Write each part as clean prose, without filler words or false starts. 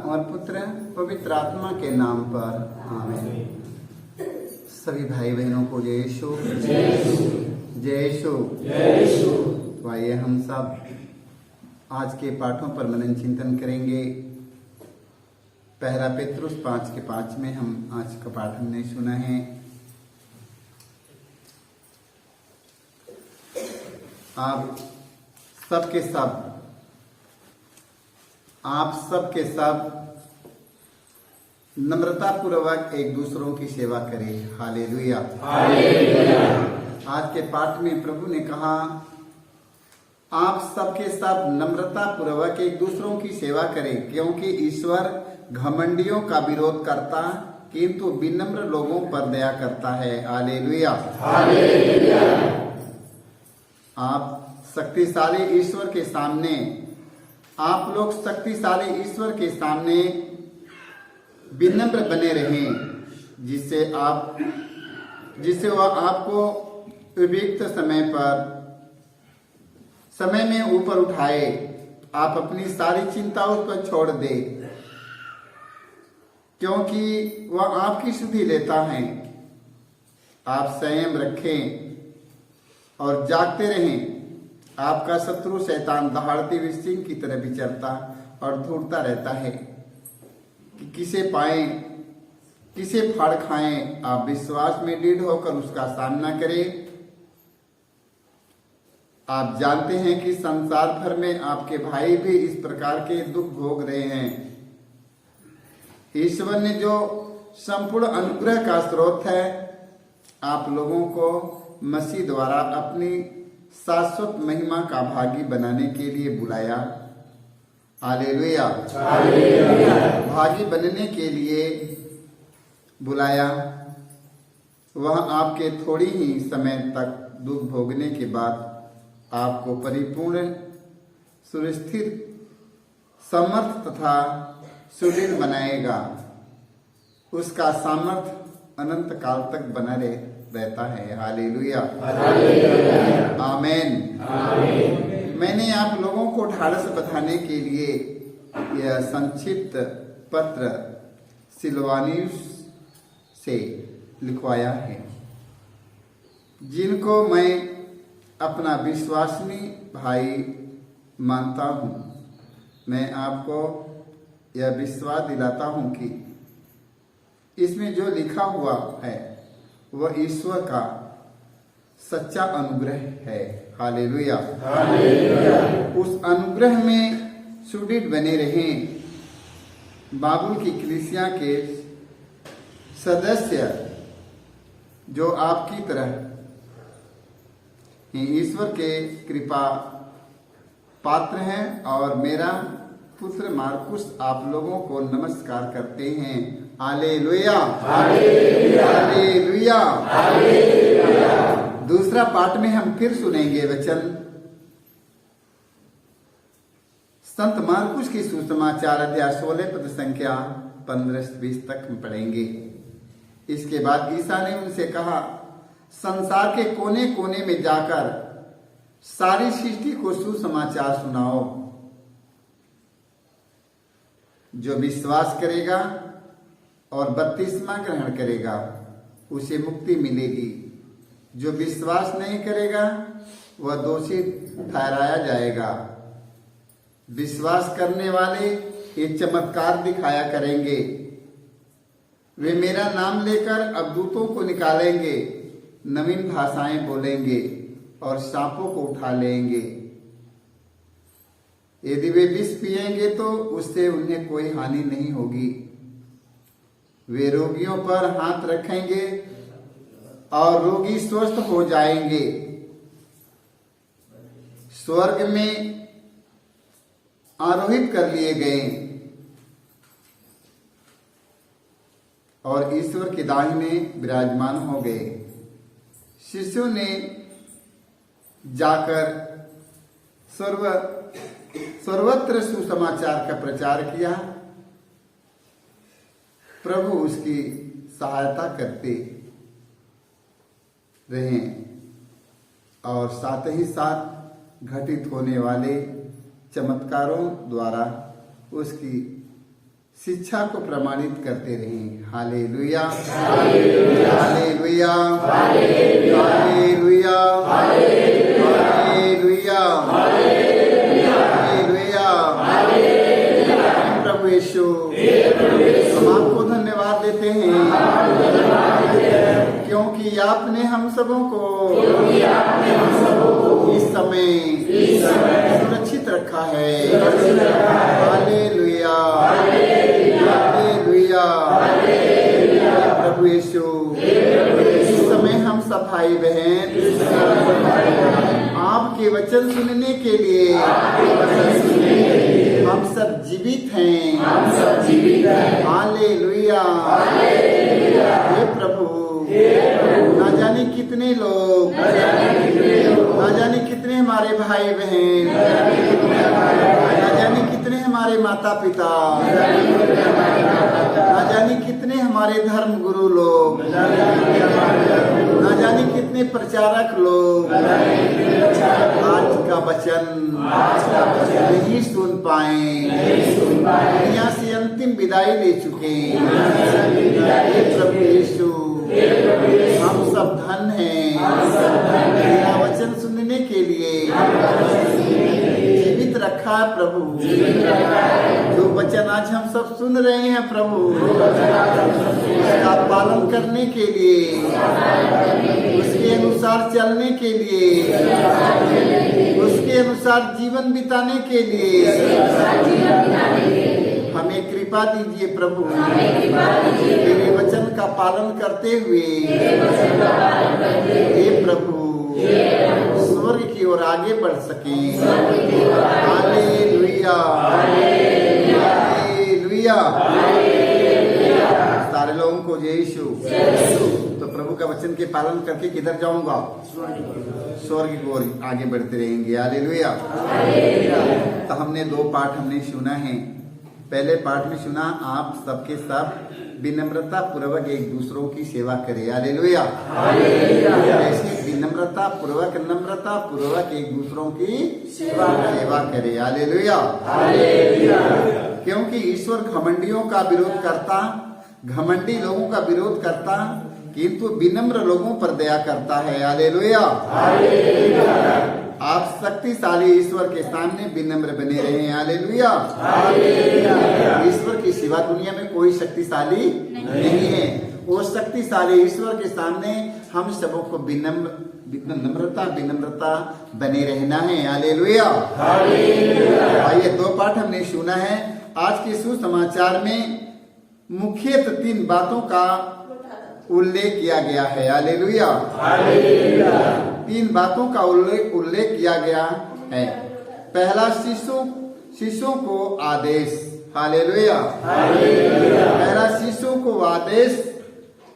और पुत्र पवित्र आत्मा के नाम पर आमीन। सभी भाई बहनों को जय यीशु, जय यीशु। तो आइए हम सब आज के पाठों पर मनन चिंतन करेंगे। पहला पेतरुस 5:5 में हम आज का पाठ हमने सुना है। आप सबके सब नम्रता पूर्वक एक दूसरों की सेवा करें। हालेलुया। आज के पाठ में प्रभु ने कहा, आप सबके सब नम्रता पूर्वक एक दूसरों की सेवा करें, क्योंकि ईश्वर घमंडियों का विरोध करता किंतु विनम्र लोगों पर दया करता है। हालेलुया। आप शक्तिशाली ईश्वर के सामने, आप लोग शक्तिशाली ईश्वर के सामने विनम्र बने रहें, जिससे वह आपको उपयुक्त समय में ऊपर उठाए। आप अपनी सारी चिंता उस पर छोड़ दे, क्योंकि वह आपकी सुधि लेता है। आप संयम रखें और जागते रहें। आपका शत्रु शैतान दहाड़ती हुई सिंह की तरह विचरता और ढूंढता रहता है कि किसे पाएं, किसे फाड़ खाएं। आप विश्वास में दृढ़ होकर उसका सामना करें। आप जानते हैं कि संसार भर में आपके भाई भी इस प्रकार के दुख भोग रहे हैं। ईश्वर ने जो संपूर्ण अनुग्रह का स्रोत है, आप लोगों को मसीह द्वारा अपनी शाश्वत महिमा का भागी बनाने के लिए बुलाया। हालेलुया। भागी बनने के लिए बुलाया। वह आपके थोड़ी ही समय तक दुख भोगने के बाद आपको परिपूर्ण, सुस्थिर, समर्थ तथा सुदृढ़ बनाएगा। उसका सामर्थ्य अनंत काल तक बना रहता है। हालेलुया। आमीन। मैंने आप लोगों को ढाढ़स बंधाने के लिए यह संक्षिप्त पत्र सिलवानुस से लिखवाया है, जिनको मैं अपना विश्वसनीय भाई मानता हूँ। मैं आपको यह विश्वास दिलाता हूँ कि इसमें जो लिखा हुआ है वह ईश्वर का सच्चा अनुग्रह है। हालेलुया। उस अनुग्रह में सुदृढ़ बने रहें। बाबुल की कलीसिया के सदस्य जो आपकी तरह ही ईश्वर के कृपा पात्र हैं, और मेरा पुत्र मार्कुस आप लोगों को नमस्कार करते हैं। हालेलुया। हालेलुया। दूसरा पाठ में हम फिर सुनेंगे वचन। संत मार्कुस की सुसमाचार अध्याय 16 पद संख्या 15-20 तक हम पढ़ेंगे। इसके बाद ईसा ने उनसे कहा, संसार के कोने कोने में जाकर सारी सृष्टि को सुसमाचार सुनाओ। जो विश्वास करेगा और बपतिस्मा ग्रहण करेगा उसे मुक्ति मिलेगी। जो विश्वास नहीं करेगा वह दोषी ठहराया जाएगा। विश्वास करने वाले ये चमत्कार दिखाया करेंगे। वे मेरा नाम लेकर अवधूतों को निकालेंगे, नवीन भाषाएं बोलेंगे और सांपों को उठा लेंगे। यदि वे विष पिएंगे तो उससे उन्हें कोई हानि नहीं होगी। वे रोगियों पर हाथ रखेंगे और रोगी स्वस्थ हो जाएंगे। स्वर्ग में आरोहित कर लिए गए और ईश्वर की दाहिने विराजमान हो गए। शिष्यों ने जाकर सर्वत्र सुसमाचार का प्रचार किया। प्रभु उसकी सहायता करते रहे और साथ ही साथ घटित होने वाले चमत्कारों द्वारा उसकी शिक्षा को प्रमाणित करते रहें। Hallelujah, hallelujah, hallelujah, hallelujah, hallelujah. प्रभु यीशु, हम आपको धन्यवाद देते हैं क्योंकि आपने हम सबों को इस समय सुरक्षित रखा है। Hallelujah, hallelujah. प्रभु यीशु, इस समय हम सब भाई बहन आपके वचन सुनने के लिए हम सब जीवित हैं। हालेलुया। हे प्रभु, ना जाने कितने लोग, ना जाने कितने हमारे भाई बहन, ना जाने कितने हमारे माता पिता, ना जाने कितने हमारे धर्म गुरु लोग, ना जाने कितने प्रचारक लोग आज का वचन नहीं सुन पाए, दुनिया से अंतिम विदाई ले चुके। प्रभु यीशु, हम सब धन हैं तेरा वचन सुनने के लिए जीवित रखा है प्रभु। जो वचन आज हम सब सुन रहे हैं प्रभु, उसका पालन करने के लिए, उसके अनुसार चलने के लिए, उसके अनुसार जीवन बिताने के लिए हमें कृपा दीजिए प्रभु। तेरे वचन का पालन करते हुए हे प्रभु स्वर्ग की ओर आगे बढ़ सके। Hallelujah, hallelujah. सारे लोगों को जय यीशु। तो प्रभु का वचन के पालन करके किधर जाऊंगा? स्वर्ग की ओर आगे बढ़ते रहेंगे। हालेलुया। तो हमने 2 पाठ हमने सुना है। पहले पाठ में सुना आप सबके सब विनम्रता पूर्वक एक दूसरों की सेवा करें। हालेलुया। ऐसे विनम्रता पूर्वक, नम्रता पूर्वक एक दूसरों की सेवा करें। हालेलुया। क्योंकि ईश्वर घमंडियों का विरोध करता, घमंडी लोगों का विरोध करता, किंतु विनम्र लोगों पर दया करता है। हालेलुया। आप शक्तिशाली ईश्वर के सामने विनम्र बने रहे। हालेलुया। ईश्वर की सिवा दुनिया में कोई शक्तिशाली नहीं है। वो शक्तिशाली ईश्वर के सामने हम सबों को विनम्रता बने रहना है। हालेलुया। आइए 2 पाठ हमने सुना है। आज के सुसमाचार में मुख्यतः 3 बातों का उल्लेख किया गया है। हालेलुया। 3 बातों का उल्लेख किया गया है। पहला शिष्यों को आदेश। हालेलुया। पहला शिष्यों को आदेश,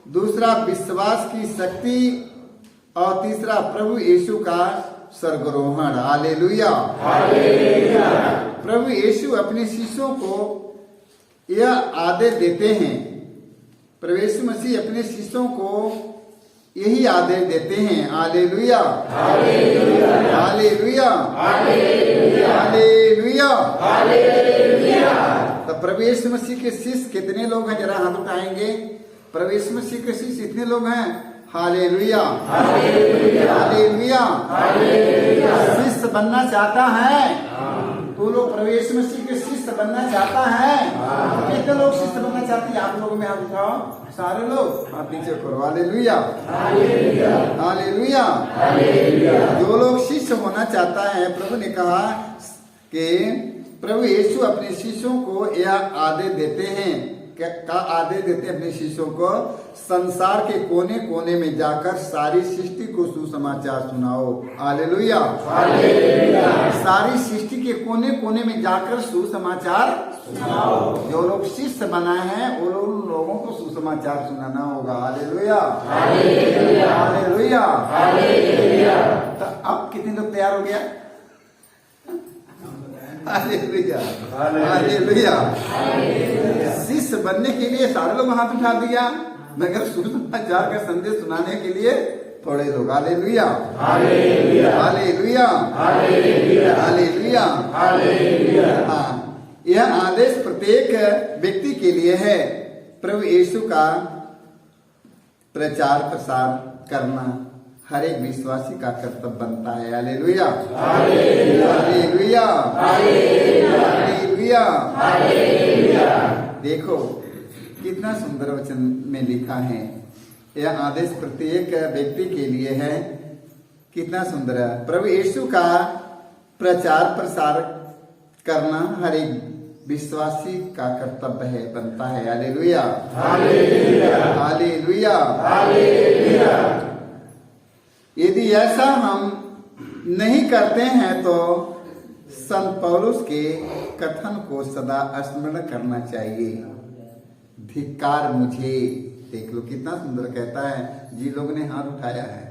दूसरा विश्वास की शक्ति और तीसरा प्रभु यीशु का स्वर्गारोहण। हालेलुया। प्रभु यीशु अपने शिष्यों को यह आदेश देते हैं। प्रभु यीशु मसीह अपने शिष्यों को यही आदेश देते हैं। Hallelujah, hallelujah, hallelujah, hallelujah. तो प्रभु यीशु मसीह के शिष्य कितने लोग हैं? जरा हाथ उठाएंगे। प्रभु यीशु मसीह के शिष्य इतने लोग हैं। Hallelujah, hallelujah. शिष्य बनना चाहता है तो लोग प्रभु यीशु मसीह के शिष्य बनना चाहता है। कितने लोग शिष्य बनना चाहते हैं? आप लोगों में हाथ उठाओ। सारे लोग हाथ नीचे करो। Hallelujah, hallelujah. जो लोग शिष्य होना चाहता है, प्रभु ने कहा कि प्रभु यीशु अपने शिष्यों को यह आदेश देते हैं। का आदेश देते हैं अपने शिष्यों को? संसार के कोने कोने में जाकर सारी सृष्टि को सुसमाचार सुनाओ। हालेलुया, सारी सृष्टि के कोने कोने में जाकर सुसमाचार सुनाओ। जो लोग शिष्य बनाए हैं वो लोगों को सुसमाचार सुनाना होगा। Hallelujah, hallelujah, hallelujah. तो अब कितने लोग तैयार हो गया? Hallelujah, hallelujah. शिष्य बनने के लिए सारे लोग हाथ उठा दिया, मगर सुसमाचार का संदेश सुनाने के लिए थोड़े लोग। Hallelujah, hallelujah, hallelujah, hallelujah, hallelujah. हाँ, यह आदेश प्रत्येक व्यक्ति के लिए है। प्रभु यीशु का प्रचार प्रसार करना हर एक विश्वासी का कर्तव्य बनता है। Hallelujah, hallelujah, hallelujah, hallelujah. देखो कितना सुंदर वचन में लिखा है, यह आदेश प्रत्येक व्यक्ति के लिए है। कितना सुंदर है। प्रभु यीशु का प्रचार प्रसार करना हर एक विश्वासी का कर्तव्य है, बनता है। Hallelujah, hallelujah, hallelujah, hallelujah. यदि ऐसा हम नहीं करते हैं तो संत पौलुस के कथन को सदा स्मरण करना चाहिए। धिक्कार मुझे, देख लो कितना सुंदर कहता है। जिन लोगों ने हाथ उठाया है,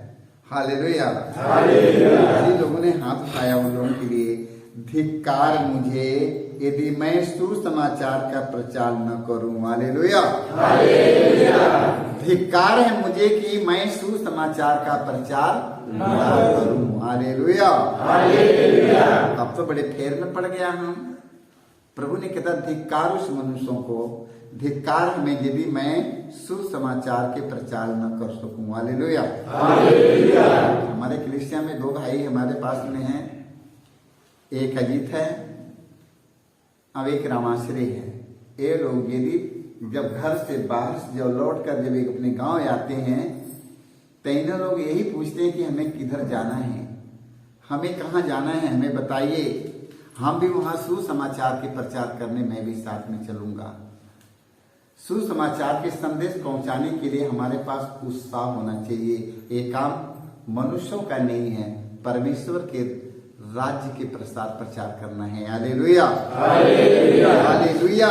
हालेलुया, हालेलुया, जिन लोगों ने हाथ उठाया उन लोगों के लिए धिक्कार मुझे, यदि मैं सुसमाचार का प्रचार न करूं। Hallelujah, hallelujah. धिक्कार है मुझे कि मैं सुसमाचार का प्रचार न करूं। Hallelujah, hallelujah. अब तो बड़े फेर में पड़ गया हम। प्रभु ने कहता धिक्कार उस मनुष्यों को, धिक्कार हमें यदि मैं सुसमाचार के प्रचार न कर सकूं। Hallelujah, hallelujah. हमारे क्रिश्चियन में दो भाई हमारे पास में हैं, एक अजीत है अब एक रामाश्रय है। ये लोग यदि जब घर से बाहर से जब लौट कर जब अपने गांव आते हैं तो इन लोग यही पूछते हैं कि हमें किधर जाना है, हमें कहाँ जाना है, हमें बताइए, हम भी वहां सुसमाचार के प्रचार करने मैं भी साथ में चलूंगा। सुसमाचार के संदेश पहुंचाने के लिए हमारे पास उत्साह होना चाहिए। ये काम मनुष्यों का नहीं है, परमेश्वर के राज्य के प्रसार प्रचार करना है। Hallelujah, hallelujah, hallelujah,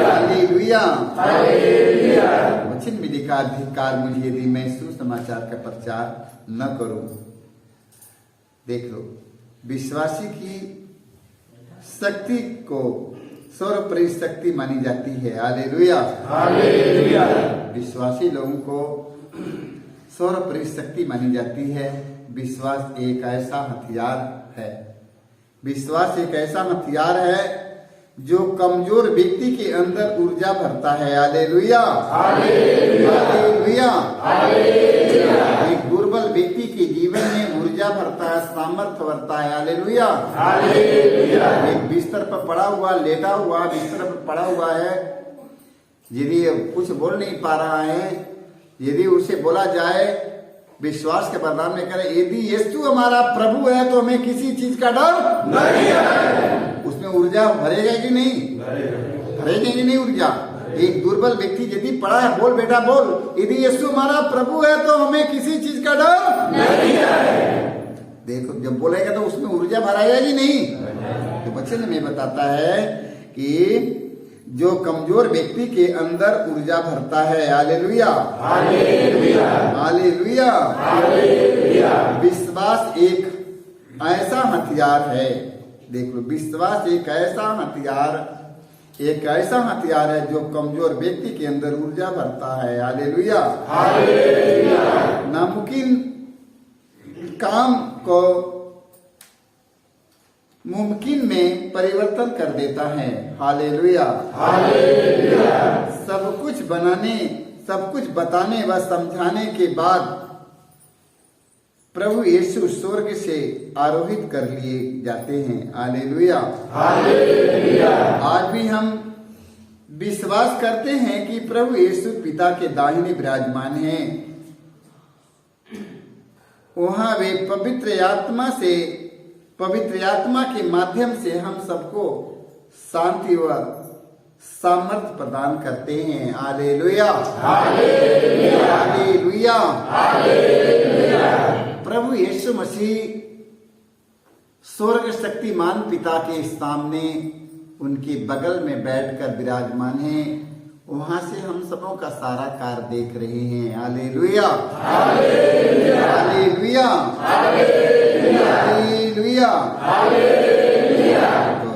hallelujah, hallelujah. वचन में लिखा धिक्कार मुझे यदि मैं सुसमाचार का प्रचार न करूं। देख लो विश्वासी की शक्ति को सर्वोपरि शक्ति मानी जाती है। Hallelujah, hallelujah. विश्वासी लोगों को सर्वोपरि शक्ति मानी जाती है। विश्वास एक ऐसा हथियार है, विश्वास एक ऐसा हथियार है जो कमजोर व्यक्ति के अंदर ऊर्जा भरता है। Hallelujah, hallelujah, hallelujah, hallelujah. एक दुर्बल व्यक्ति के जीवन में ऊर्जा भरता है, सामर्थ्य भरता है। Hallelujah, hallelujah. एक बिस्तर पर पड़ा हुआ, लेटा हुआ बिस्तर पर पड़ा हुआ है, यदि कुछ बोल नहीं पा रहा है, यदि उसे बोला जाए विश्वास के वरदान में करे यदि यीशु हमारा प्रभु है तो हमें किसी चीज का डर नहीं है, उसमें ऊर्जा भरेगा कि नहीं, भरेगी कि नहीं ऊर्जा। एक दुर्बल व्यक्ति यदि पड़ा है, बोल बेटा बोल, यदि यीशु हमारा प्रभु है तो हमें किसी चीज का डर नहीं है। देखो जब बोलेगा तो उसमें ऊर्जा भराएगा कि नहीं। तो वचन में बताता है कि जो कमजोर व्यक्ति के अंदर ऊर्जा भरता है। Hallelujah, hallelujah, hallelujah, hallelujah. विश्वास एक ऐसा हथियार है, देख लो विश्वास एक ऐसा हथियार है जो कमजोर व्यक्ति के अंदर ऊर्जा भरता है। Hallelujah, hallelujah. नामुमकिन काम को मुमकिन में परिवर्तन कर देता है। Hallelujah, hallelujah. सब कुछ बताने व समझाने के बाद प्रभु यीशु स्वर्ग से आरोहित कर लिए जाते हैं। Hallelujah, hallelujah. आज भी हम विश्वास करते हैं कि प्रभु यीशु पिता के दाहिने विराजमान हैं। वहां वे पवित्र आत्मा के माध्यम से हम सबको शांति व सामर्थ्य प्रदान करते हैं। Hallelujah, hallelujah, hallelujah, hallelujah. प्रभु यीशु मसीह स्वर्ग शक्तिमान पिता के सामने उनके बगल में बैठकर विराजमान हैं। वहां से हम सबों का सारा कार्य देख रहे हैं। Hallelujah, hallelujah, hallelujah, hallelujah, hallelujah. तो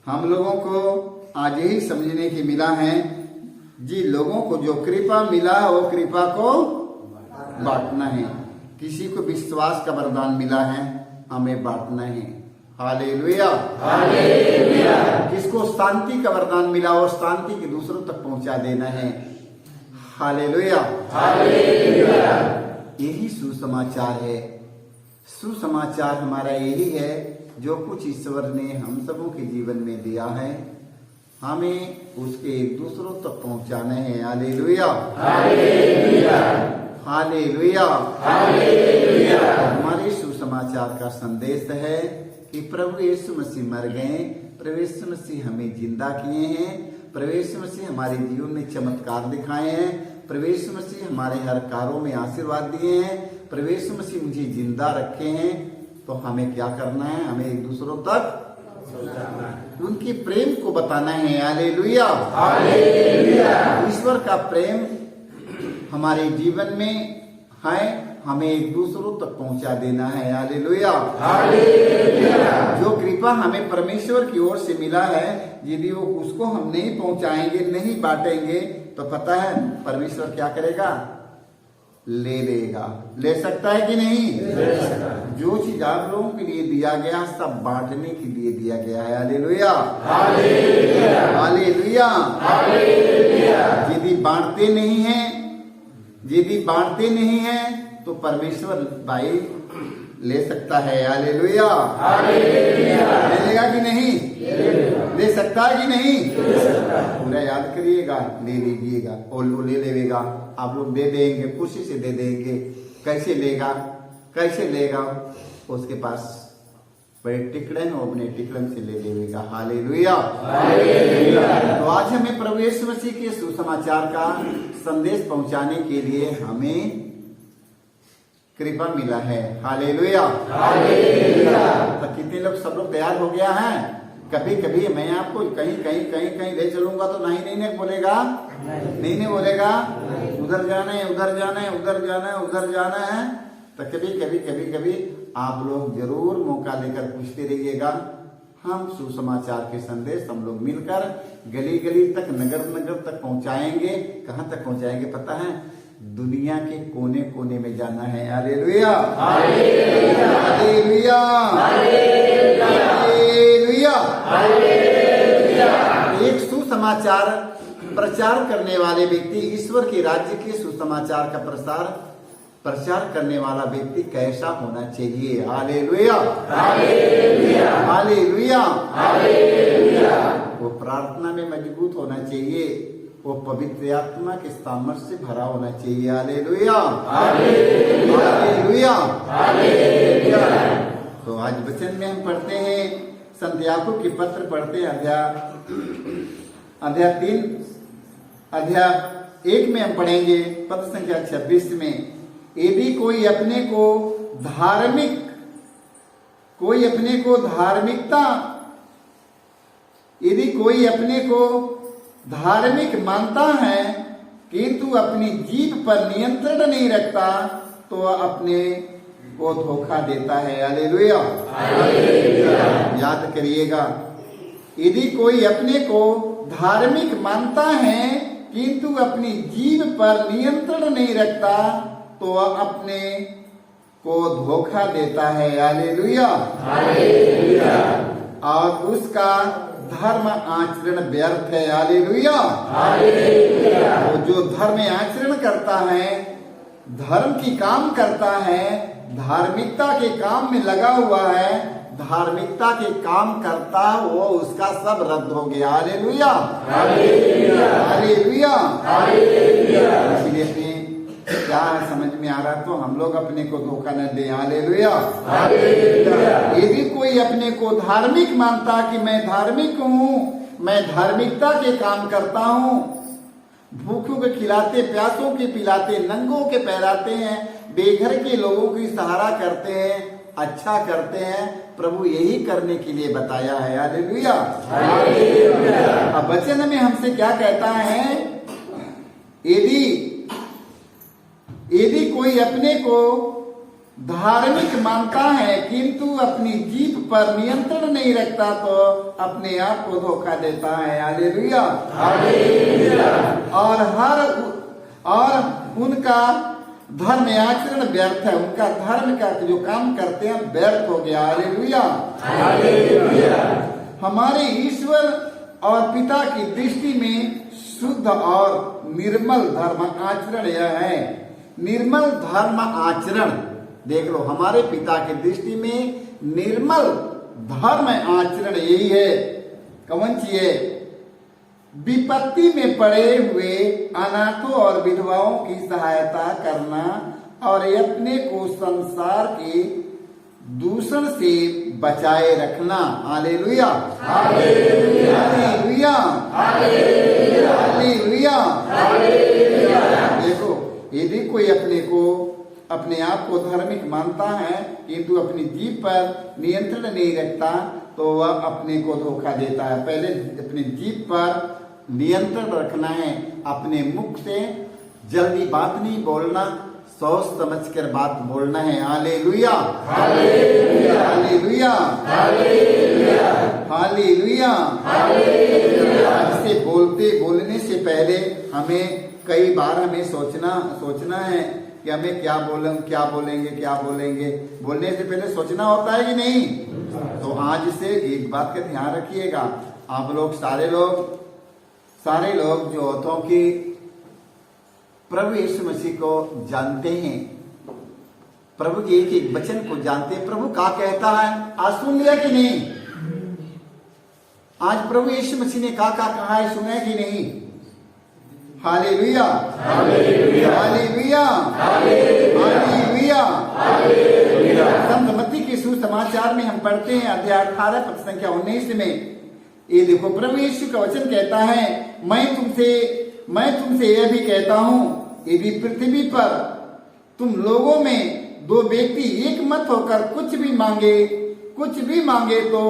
हम लोगों को आज यही समझने की मिला है, जिन लोगों को जो कृपा मिला वो कृपा को बांटना है। किसी को विश्वास का वरदान मिला है, हमें बांटना है। हालेलुया। किसको शांति का वरदान मिला और शांति के दूसरों तक पहुंचा देना है। हालेलुया। यही सुसमाचार है। सुसमाचार हमारा यही है जो कुछ ईश्वर ने हम सबों के जीवन में दिया है, हमें उसके एक दूसरों तक पहुंचाना है। हालेलुया। हालेलुया। हमारे सुसमाचार का संदेश है कि प्रभु यीशु मसीह मर गए, प्रभु यीशु मसीह हमें जिंदा किए हैं, प्रभु यीशु मसीह हमारे जीवन में चमत्कार दिखाए हैं, प्रभु यीशु मसीह हमारे हर कार्यों में आशीर्वाद दिए हैं, प्रभु यीशु मसीह मुझे जिंदा रखे हैं। तो हमें क्या करना है? हमें एक दूसरों तक उनके प्रेम को बताना है। हालेलुया। ईश्वर का प्रेम हमारे जीवन में है, हमें एक दूसरों तक पहुंचा देना है। हालेलुया। जो कृपा हमें परमेश्वर की ओर से मिला है, यदि वो उसको हम नहीं पहुंचाएंगे, नहीं बांटेंगे, तो पता है परमेश्वर क्या करेगा? ले लेगा। ले सकता है कि नहीं? जो चीज आप लोगों के लिए दिया गया सब बांटने के लिए दिया गया है। हालेलुया। हालेलुया। यदि बांटते नहीं है, यदि बांटते नहीं है तो परमेश्वर भाई ले सकता है। हालेलुया। ले लेगा कि नहीं? ले सकता है कि नहीं? पूरा याद करिएगा, ले लीजिएगा और वो ले लेगा। आप लोग दे देंगे, खुशी से दे देंगे। कैसे लेगा? कैसे लेगा? उसके पास बड़े टिकड़े हैं, वो अपने टिकड़न से ले लेगा। हालेलुया। तो आज हमें प्रभु यीशु मसीह के सुसमाचार का संदेश पहुंचाने के लिए हमें कृपा मिला है। हालेलुया। तो कितने लोग, सब लोग तैयार हो गया है? कभी कभी मैं आपको कहीं कहीं कहीं कहीं ले चलूंगा तो नहीं बोलेगा, नहीं बोलेगा। उधर जाना है, उधर जाना है, उधर जाना है, उधर जाना है। तो कभी आप लोग जरूर मौका लेकर पूछते रहिएगा। हम सुसमाचार के संदेश हम लोग मिलकर गली गली तक, नगर नगर तक पहुंचाएंगे। कहां तक पहुंचाएंगे पता है? दुनिया के कोने कोने में जाना है। हालेलुया। हालेलुया। हालेलुया। एक सुसमाचार प्रचार करने वाले व्यक्ति, ईश्वर के राज्य के सुसमाचार का प्रचार करने वाला व्यक्ति कैसा होना चाहिए? हालेलुया। हालेलुया। वो प्रार्थना में मजबूत होना चाहिए, वो पवित्र आत्मा के सामर्थ्य से भरा होना चाहिए। हालेलुया। हालेलुया। तो आज वचन में हम पढ़ते हैं, संत याकूब के पत्र पढ़ते हैं, अध्याय 1 में हम पढ़ेंगे पद संख्या 26 में। यदि कोई अपने को धार्मिक मानता है किंतु अपनी जीभ पर नियंत्रण नहीं रखता तो अपने को धोखा देता है। हालेलुया। याद करिएगा, यदि कोई अपने को धार्मिक मानता है किंतु अपनी जीभ पर नियंत्रण नहीं रखता तो अपने को धोखा देता है। हालेलुया। और उसका धर्म आचरण व्यर्थ है। हालेलुया। तो जो धर्म आचरण करता है, धर्म की काम करता है, धार्मिकता के काम में लगा हुआ है, धार्मिकता के काम करता, वो उसका सब रद्द हो गया। हालेलुया। हालेलुया। इसलिए क्या समझ में आ रहा? तो हम लोग अपने को धोखा न दें। हालेलुया। यदि कोई अपने को धार्मिक मानता कि मैं धार्मिक हूँ, मैं धार्मिकता के काम करता हूँ, भूखों के खिलाते, प्यासों के पिलाते, नंगों के पहराते हैं, बेघर के लोगों की सहारा करते हैं, अच्छा करते हैं, प्रभु यही करने के लिए बताया है। हालेलुया। अब वचन में हमसे क्या कहता है? यदि कोई अपने को धार्मिक मानता है किंतु अपनी जीभ पर नियंत्रण नहीं रखता तो अपने आप को धोखा देता है। हालेलुया। और धर्म आचरण व्यर्थ है, उनका धर्म का जो काम करते हैं व्यर्थ हो गया। हालेलुया। हमारे ईश्वर और पिता की दृष्टि में शुद्ध और निर्मल धर्म आचरण यह है। निर्मल धर्म आचरण देख लो, हमारे पिता की दृष्टि में निर्मल धर्म आचरण यही है। कौन सी है? विपत्ति में पड़े हुए अनाथों और विधवाओं की सहायता करना और अपने को संसार के दूषण से बचाए रखना। हालेलुया। हालेलुया। हालेलुया। देखो, यदि कोई अपने आप को धार्मिक मानता है किंतु अपनी जीभ पर नियंत्रण नहीं रखता तो वह अपने को धोखा देता है। पहले अपनी जीभ पर नियंत्रण रखना है, अपने मुख से जल्दी बात नहीं बोलना, सोच समझ कर बात बोलना है। Hallelujah. Hallelujah. Hallelujah. Hallelujah. Hallelujah. इससे बोलने से पहले हमें कई बार हमें सोचना है कि हमें क्या बोलेंगे। बोलने से पहले सोचना होता है कि नहीं? तो आज से एक बात का ध्यान रखिएगा, आप लोग सारे लोग जो होते हैं कि प्रभु यीशु मसीह को जानते हैं, प्रभु के एक वचन को जानते हैं, प्रभु क्या कहता है आज सुन लिया कि नहीं? आज प्रभु यीशु मसीह ने क्या कहा है सुना है कि नहीं? हालेलुया। हालेलुया। हालेलुया। हालेलुया। संत मत्ती के सुसमाचार में हम पढ़ते हैं अध्याय 18 पद संख्या 19 में, ये देखो प्रभु यीशु का वचन कहता है, मैं तुमसे यह भी कहता हूं, यदि पृथ्वी पर तुम लोगों में दो व्यक्ति एक मत होकर कुछ भी मांगे तो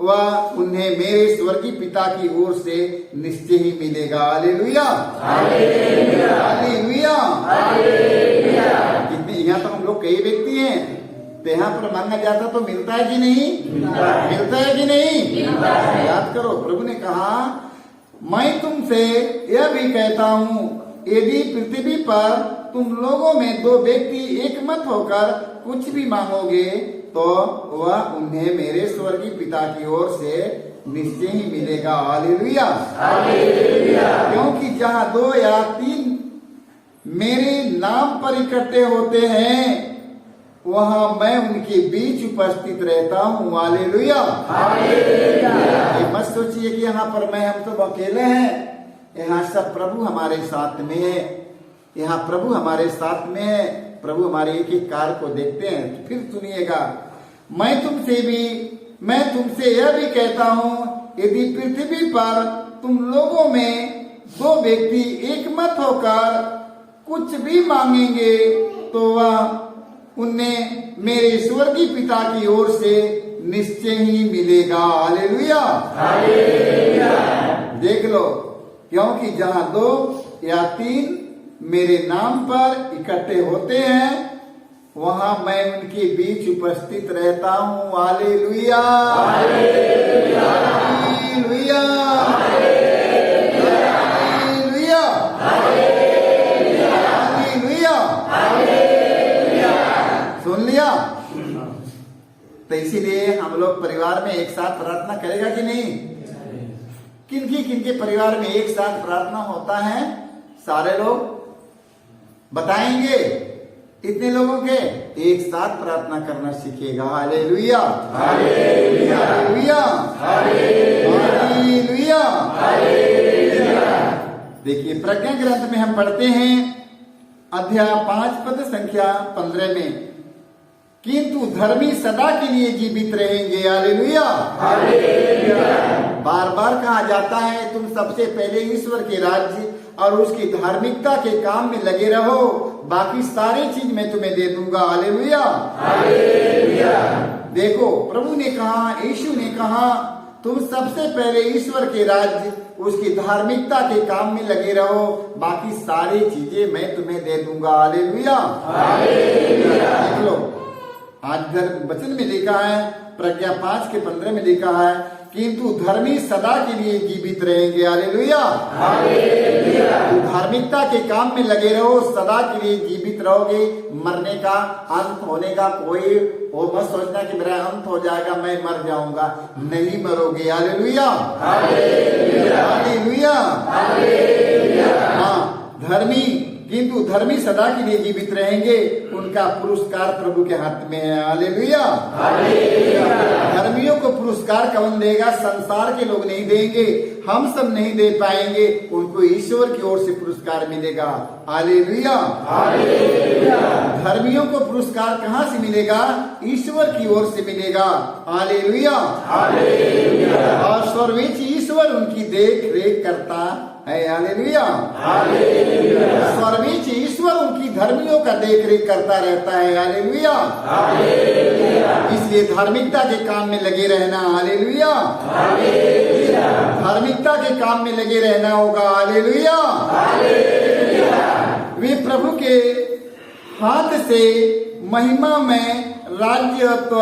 वह उन्हें मेरे स्वर्गीय पिता की ओर से निश्चय ही मिलेगा। हालेलुया। हालेलुया। हालेलुया। कितने यहाँ तो हम लोग कई व्यक्ति हैं, तो यहाँ पर मांगा जाता तो मिलता है कि नहीं? मिलता है कि नहीं? याद करो, प्रभु ने कहा मैं तुमसे यह भी कहता हूँ, यदि पृथ्वी पर तुम लोगों में दो व्यक्ति एक मत होकर कुछ भी मांगोगे तो वह उन्हें मेरे स्वर्गीय पिता की ओर से निश्चय ही मिलेगा। हालेलुया। हालेलुया। क्योंकि जहाँ 2 या 3 मेरे नाम पर इकट्ठे होते हैं वहां मैं उनके बीच उपस्थित रहता हूँ। हालेलुया। हालेलुया। मत सोचिए कि यहाँ पर हम सब अकेले हैं, यहाँ सब प्रभु हमारे साथ में है, यहाँ प्रभु हमारे साथ में है, प्रभु हमारे एक एक कार्य को देखते हैं। फिर सुनिएगा, मैं तुमसे यह भी कहता हूँ, यदि पृथ्वी पर तुम लोगों में दो व्यक्ति एक मत होकर कुछ भी मांगेंगे तो वह उन्हें मेरे स्वर्गीय पिता की ओर से निश्चय ही मिलेगा। हालेलुया। हालेलुया। देख लो, क्योंकि जहाँ 2 या 3 मेरे नाम पर इकट्ठे होते हैं वहां मैं उनके बीच उपस्थित रहता हूँ। Hallelujah. Hallelujah. Hallelujah. Hallelujah. Hallelujah. सुन लिया? तो इसीलिए हम लोग परिवार में एक साथ प्रार्थना करेगा कि नहीं? किनके परिवार में एक साथ प्रार्थना होता है? सारे लोग बताएंगे। इतने लोगों के एक साथ प्रार्थना करना सीखेगा। हालेलुया। हालेलुया। हालेलुया। हालेलुया। देखिए, प्रज्ञा ग्रंथ में हम पढ़ते हैं अध्याय 5 पद संख्या 15 में, किंतु धर्मी सदा के लिए जीवित रहेंगे। हालेलुया। बार बार कहा जाता है तुम सबसे पहले ईश्वर के राज्य और उसकी धार्मिकता के काम में लगे रहो, बाकी सारी चीज मैं तुम्हें दे दूंगा। हालेलुया। देखो, प्रभु ने कहा, यीशु ने कहा, तुम सबसे पहले ईश्वर के राज्य उसकी धार्मिकता के काम में लगे रहो, बाकी सारी चीजें मैं तुम्हें दे दूंगा। हालेलुया। देख लो, आज वचन में लिखा है, प्रज्ञा 5 के 15 में लिखा है, किंतु धर्मी सदा के लिए जीवित रहेंगे। हालेलुया। धार्मिकता के काम में लगे रहो, सदा के लिए जीवित रहोगे। मरने का, अंत होने का कोई वो मत सोचना कि मेरा अंत हो जाएगा, मैं मर जाऊंगा। नहीं मरोगे। Hallelujah, hallelujah. हाँ, धर्मी, किंतु धर्मी सदा के लिए जीवित रहेंगे, उनका पुरस्कार प्रभु के हाथ में है। हालेलुया। धर्मियों को पुरस्कार कौन देगा? संसार के लोग नहीं देंगे, हम सब नहीं दे पाएंगे, उनको ईश्वर की ओर से पुरस्कार मिलेगा। हालेलुया। धर्मियों को पुरस्कार कहाँ से मिलेगा? ईश्वर की ओर से मिलेगा। हालेलुया। और सर्वोच्च ईश्वर उनकी देख रेख करता है। हालेलुया। सर्वोच्च ईश्वर उनकी धर्मियों का देख रेख करता रहता है। हालेलुया। इसलिए धार्मिकता के काम में लगे रहना। हालेलुया। धार्मिकता के काम में लगे रहना होगा। हालेलुया। वे प्रभु के हाथ से महिमा में राज्यत्व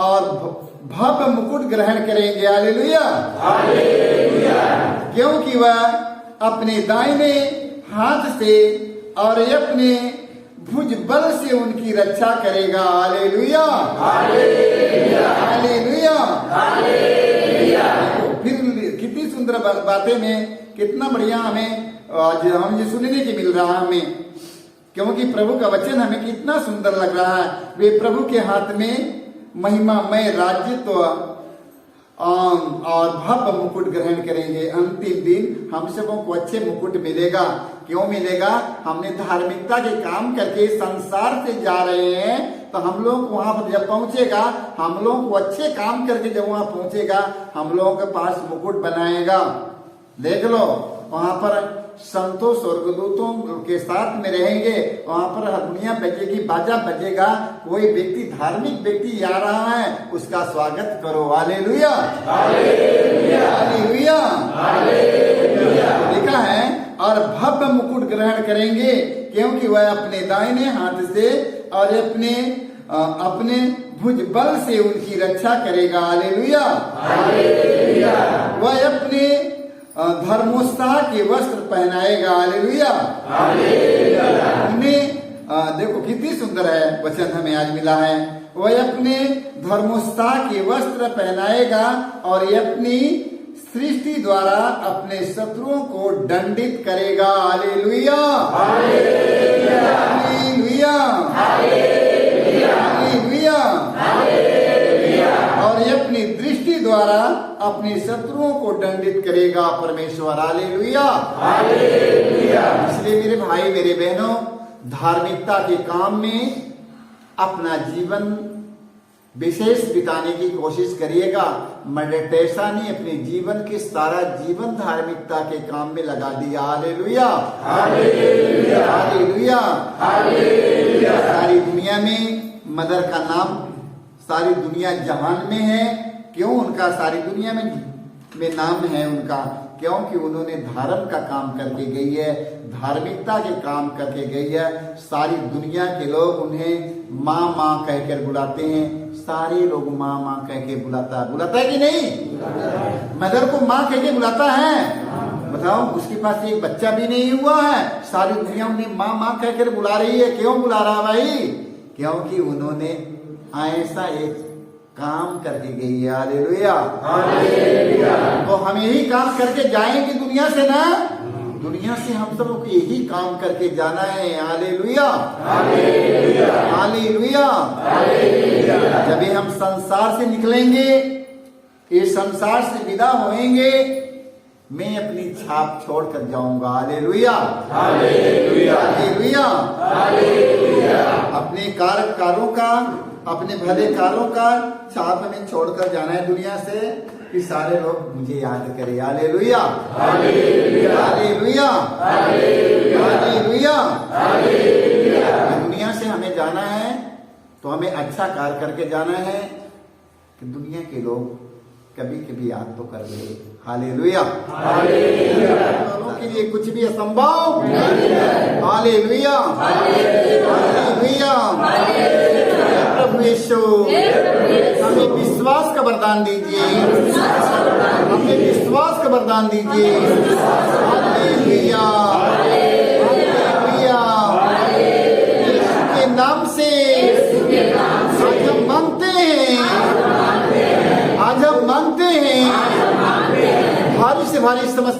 और भव्य मुकुट ग्रहण करेंगे। हालेलुया। क्योंकि वह अपने दाहिने हाथ से और अपने भुज बल से उनकी रक्षा करेगा। Hallelujah, hallelujah. फिर कितनी सुंदर बातें में, कितना बढ़िया हमें आज हम ये सुनने की मिल रहा है हमें, क्योंकि प्रभु का वचन हमें कितना सुंदर लग रहा है। वे प्रभु के हाथ में महिमामय राज्यत्व और भव्य मुकुट ग्रहण करेंगे। अंतिम दिन हम सबों को अच्छे मुकुट मिलेगा। क्यों मिलेगा? हमने धार्मिकता के काम करके संसार से जा रहे हैं, तो हम लोग वहां पर जब पहुंचेगा, हम लोग को अच्छे काम करके जब वहां पहुंचेगा, हम लोगों के पास मुकुट बनाएगा। देख लो, वहां पर संतों स्वर्गदूतों के साथ में रहेंगे, वहां पर दुनिया बजेगी, बाजा बजेगा। कोई व्यक्ति, धार्मिक व्यक्ति आ रहा है, उसका स्वागत करो। Hallelujah, hallelujah, hallelujah. लिखा है और भव्य मुकुट ग्रहण करेंगे, क्योंकि वह अपने दाहिने हाथ से और अपने भुज बल से उनकी रक्षा करेगा। Hallelujah, hallelujah. वह अपने धर्मोत्साह के वस्त्र पहनाएगा। Hallelujah, hallelujah. उन्हें देखो कितनी सुंदर है वचन हमें आज मिला है। वह अपने धर्मोत्साह के वस्त्र पहनाएगा और ये अपनी सृष्टि द्वारा अपने शत्रुओं को दंडित करेगा। Hallelujah, hallelujah, hallelujah, hallelujah, hallelujah. और ये अपनी दृष्टि द्वारा अपने शत्रुओं को दंडित करेगा परमेश्वर। Hallelujah, hallelujah. इसलिए मेरे भाई मेरे बहनों, धार्मिकता के काम में अपना जीवन विशेष बिताने की कोशिश करिएगा। मेडिटेशन ही अपने जीवन के सारा जीवन धार्मिकता के काम में लगा दिया। Hallelujah, hallelujah, hallelujah, hallelujah. सारी दुनिया में मदर का नाम सारी दुनिया जहान में है। क्यों उनका सारी दुनिया में नाम है उनका? क्योंकि उन्होंने धर्म का काम करके गई है, धार्मिकता के काम करके गई है। सारी दुनिया के लोग उन्हें माँ माँ कहकर बुलाते हैं। सारे लोग माँ माँ कह के बुलाता है कि नहीं? मदर को माँ कह के बुलाता है। बताओ, उसके पास एक बच्चा भी नहीं हुआ है, सारी दुनिया उन्हें माँ माँ कहकर बुला रही है। क्यों बुला रहा भाई? क्योंकि उन्होंने ऐसा एक काम करके गई है। Hallelujah, hallelujah. तो हम यही काम करके जाएंगे दुनिया से ना, दुनिया से हम सब को यही काम करके जाना है। Hallelujah, hallelujah, hallelujah, hallelujah. जब हम संसार से निकलेंगे, इस संसार से विदा होएंगे, मैं अपनी छाप छोड़कर जाऊंगा। Hallelujah, hallelujah, hallelujah, hallelujah. अपने कारों का, अपने भले कारों का छाप हमें छोड़कर जाना है दुनिया से, कि सारे लोग मुझे याद करें। Hallelujah, hallelujah, hallelujah, hallelujah, hallelujah. दुनिया से हमें जाना है तो हमें अच्छा कार्य करके जाना है कि दुनिया के लोग कभी कभी याद तो कर ले। Hallelujah, hallelujah. लोगों के लिए कुछ भी असंभव नहीं है। हालेलुया, हालेलुया, प्रभु यीशु हमें विश्वास का वरदान दीजिए, हमें विश्वास का वरदान दीजिए। हालेलुया।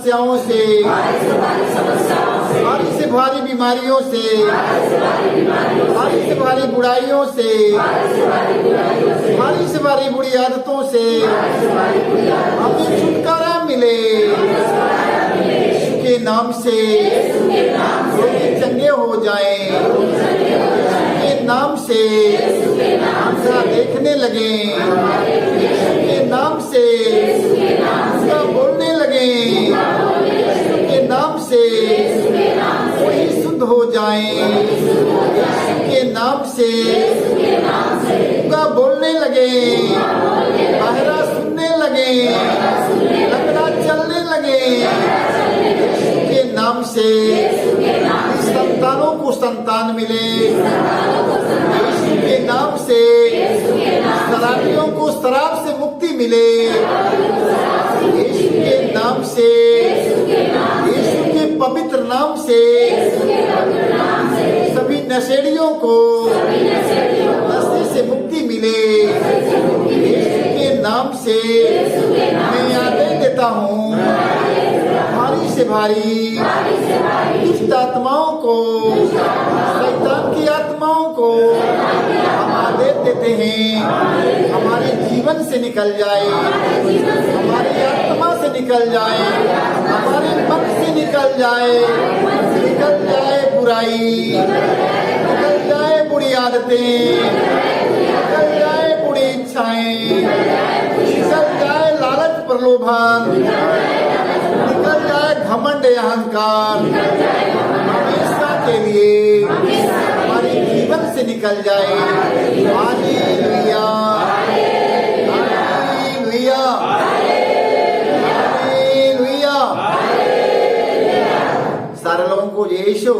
समस्याओं से, भारी से भारी बीमारियों से, भारी से भारी बुराइयों से, भारी से भारी बुरी आदतों से हमें छुटकारा मिले। यीशु के नाम से रोगी चंगे हो जाए, यीशु के नाम से अंधा देखने लगे, यीशु के नाम से अंधा बोलने लगे, यीशु के नाम से वही शुद्ध हो जाए, यीशु के नाम से बोलने लगे, बहरा सुनने लगे, लंगड़ा चलने लगे। यीशु के नाम से संतानों को संतान मिले, यीशु के नाम से शराबियों को शराब से मुक्ति मिले, यीशु के नाम से, यीशु के पवित्र नाम से सभी नशेड़ियों को नशे से मुक्ति मिले। यीशु के नाम से मैं आदेश देता हूँ, भारी से भारी दुष्ट आत्माओं को, शैतान की आत्माओं को हम आदेश देते हैं, हमारे जीवन से निकल जाए, हमारी आत्मा से निकल जाए, हमारे मन से निकल जाए, निकल जाए बुराई, निकल जाए बुरी आदतें, निकल जाए बुरी इच्छाएं, निकल जाए लालच प्रलोभन, निकल जाए घमंड अहंकार, हमेशा के लिए हमारे जीवन से निकल जाए। Hallelujah, hallelujah, hallelujah. सारे लोगों को यीशु